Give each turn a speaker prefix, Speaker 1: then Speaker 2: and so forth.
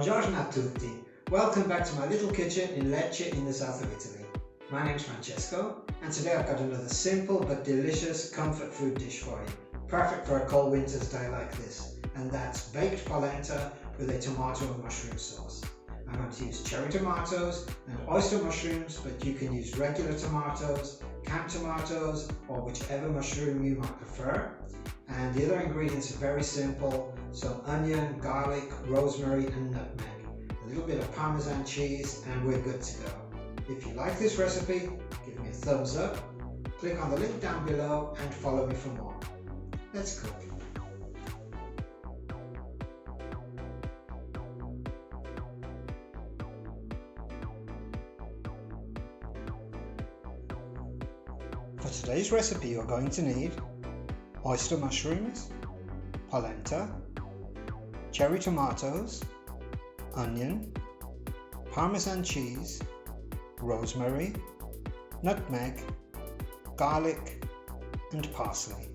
Speaker 1: Buongiorno a tutti. Welcome back to my little kitchen in Lecce in the south of Italy. My name's Francesco and today I've got another simple but delicious comfort food dish for you. Perfect for a cold winter's day like this. And that's baked polenta with a tomato and mushroom sauce. I'm going to use cherry tomatoes and oyster mushrooms, but you can use regular tomatoes, canned tomatoes, or whichever mushroom you might prefer. And the other ingredients are very simple: some onion, garlic, rosemary and nutmeg, a little bit of Parmesan cheese, and we're good to go. If you like this recipe, give me a thumbs up, click on the link down below and follow me for more. Let's cook. For today's recipe you're going to need oyster mushrooms, polenta, cherry tomatoes, onion, Parmesan cheese, rosemary, nutmeg, garlic and parsley.